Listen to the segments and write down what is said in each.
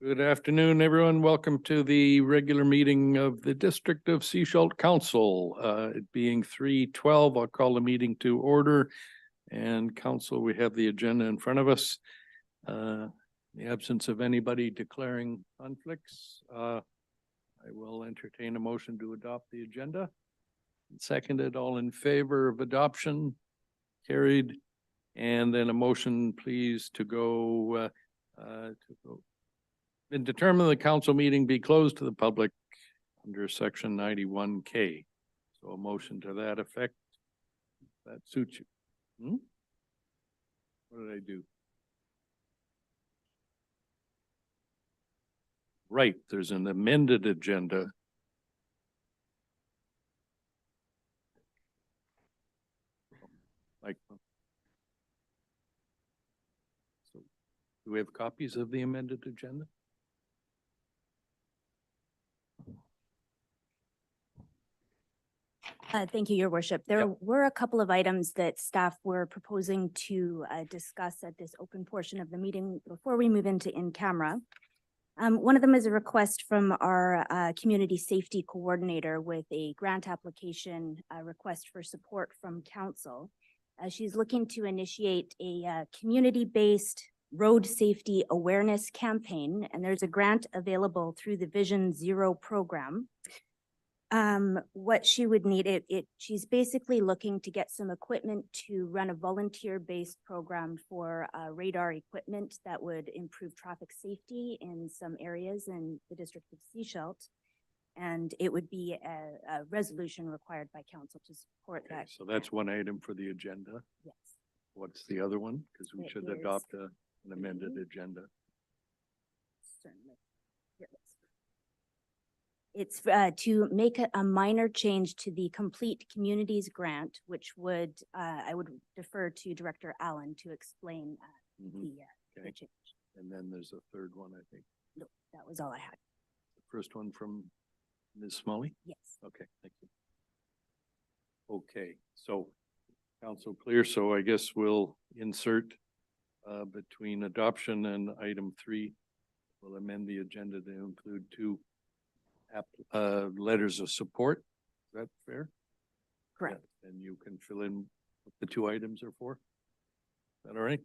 Good afternoon, everyone. Welcome to the regular meeting of the District of Sechelt Council. It being 3:12, I'll call the meeting to order. And council, we have the agenda in front of us. In the absence of anybody declaring conflicts, I will entertain a motion to adopt the agenda. Seconded, all in favor of adoption, carried. And then a motion, please, to go and determine the council meeting be closed to the public under section 91K. So a motion to that effect. That suits you. What did I do? Right, there's an amended agenda. Like, so do we have copies of the amended agenda? Thank you, Your Worship. There Yep. were a couple of items that staff were proposing to discuss at this open portion of the meeting before we move into in-camera. One of them is a request from our Community Safety Coordinator with a grant application request for support from council. She's looking to initiate a community-based road safety awareness campaign, and there's a grant available through the Vision Zero program. What she would need, she's basically looking to get some equipment to run a volunteer-based program for radar equipment that would improve traffic safety in some areas in the District of Sechelt. And it would be a resolution required by council to support Okay, that. so that's one item for the agenda. Yes. What's the other one? Because we It should is- adopt an amended agenda. Certainly. Here it is. It's to make a minor change to the Complete Communities Grant, which would, I would defer to Director Allen to explain Mhm. the Okay. change. And then there's a third one, I think. No, that was all I had. The first one from Ms. Smalley? Yes. Okay, thank you. Okay, so council clear, so I guess we'll insert between adoption and item 3, we'll amend the agenda to include 2 letters of support. Is that fair? Correct. Yeah, and you can fill in what the 2 items are for. Is that all right?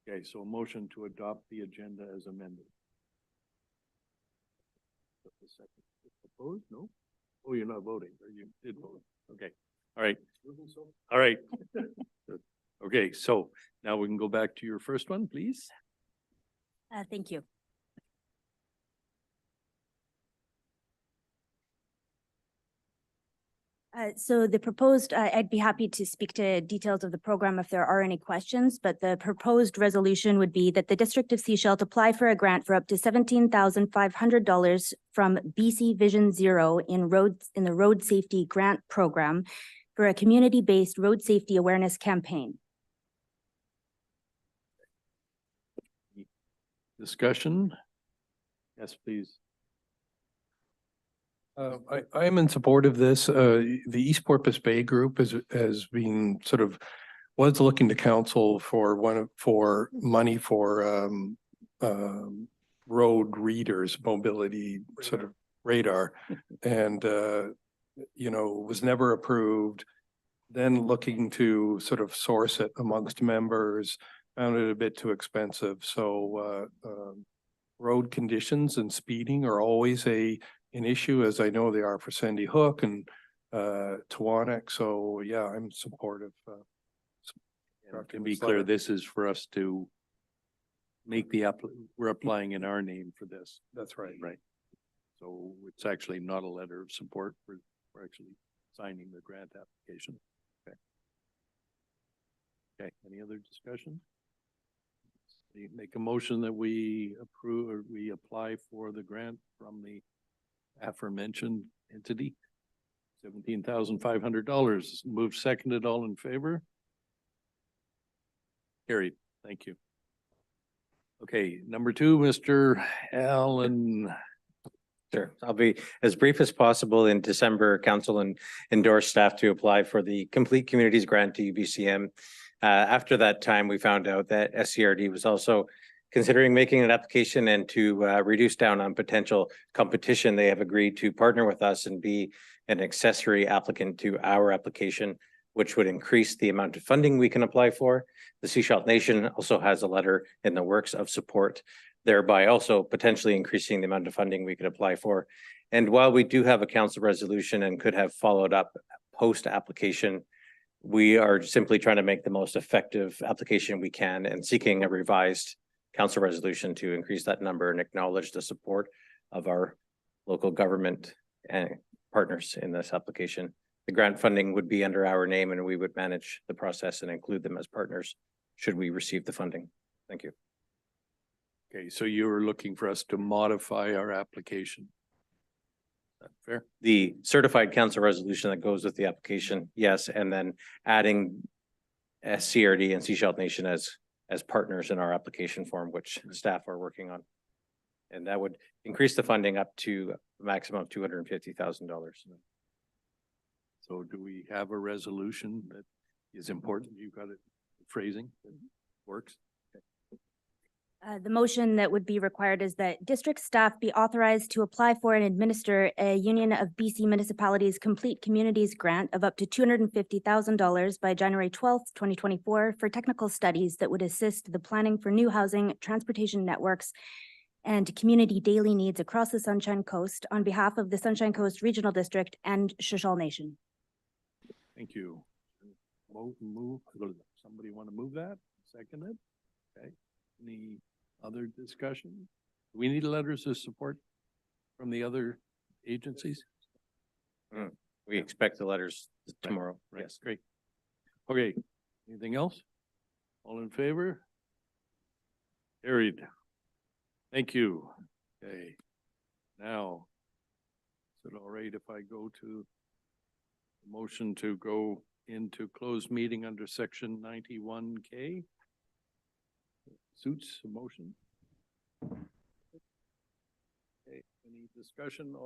Okay, so a motion to adopt the agenda as amended. Opposed? No? Oh, you're not voting, or you did vote? Okay, all right. All right. Good. Okay, so now we can go back to your first one, please. Thank you. So the proposed, I'd be happy to speak to details of the program if there are any questions, but the proposed resolution would be that the District of Sechelt apply for a grant for up to $17,500 from BC Vision Zero in the Road Safety Grant Program for a community-based road safety awareness campaign. Discussion? Yes, please. I am in support of this. The East Porpoise Bay Group has been was looking to council for money for road readers, mobility radar. And was never approved. Then looking to source it amongst members, found it a bit too expensive. So road conditions and speeding are always an issue, as I know they are for Sandy Hook and Tawanek. So yeah, I'm supportive. And to be clear, this is for us to make we're applying in our name for this. That's right. Right. So it's actually not a letter of support. We're actually signing the grant application. Okay. Okay, any other discussion? You make a motion that we approve or we apply for the grant from the aforementioned entity. $17,500. Moved, seconded, all in favor? Carried. Thank you. Okay, number 2, Mr. Allen. Sure. I'll be as brief as possible. In December, council endorsed staff to apply for the Complete Communities Grant to UBCM. After that time, we found out that SCRD was also considering making an application and to reduce down on potential competition, they have agreed to partner with us and be an accessory applicant to our application, which would increase the amount of funding we can apply for. The Sechelt Nation also has a letter in the works of support, thereby also potentially increasing the amount of funding we could apply for. And while we do have a council resolution and could have followed up post-application, we are simply trying to make the most effective application we can and seeking a revised council resolution to increase that number and acknowledge the support of our local government and partners in this application. The grant funding would be under our name and we would manage the process and include them as partners should we receive the funding. Thank you. Okay, so you're looking for us to modify our application. Is that fair? The certified council resolution that goes with the application, yes, and then adding SCRD and Sechelt Nation as partners in our application form, which staff are working on. And that would increase the funding up to a maximum of $250,000. So do we have a resolution that is important? You got it, phrasing that works? The motion that would be required is that district staff be authorized to apply for and administer a Union of BC Municipalities Complete Communities grant of up to $250,000 by January 12th, 2024 for technical studies that would assist the planning for new housing, transportation networks, and community daily needs across the Sunshine Coast on behalf of the Sunshine Coast Regional District and Sechelt Nation. Thank you. Somebody want to move that? Second it? Okay. Any other discussion? Do we need letters of support from the other agencies? We expect the letters tomorrow. Right, Yes. great. Okay, anything else? All in favor? Carried. Thank you. Okay, now, is it all right if I go to the motion to go into closed meeting under section 91K? Suits a motion? Okay, any discussion?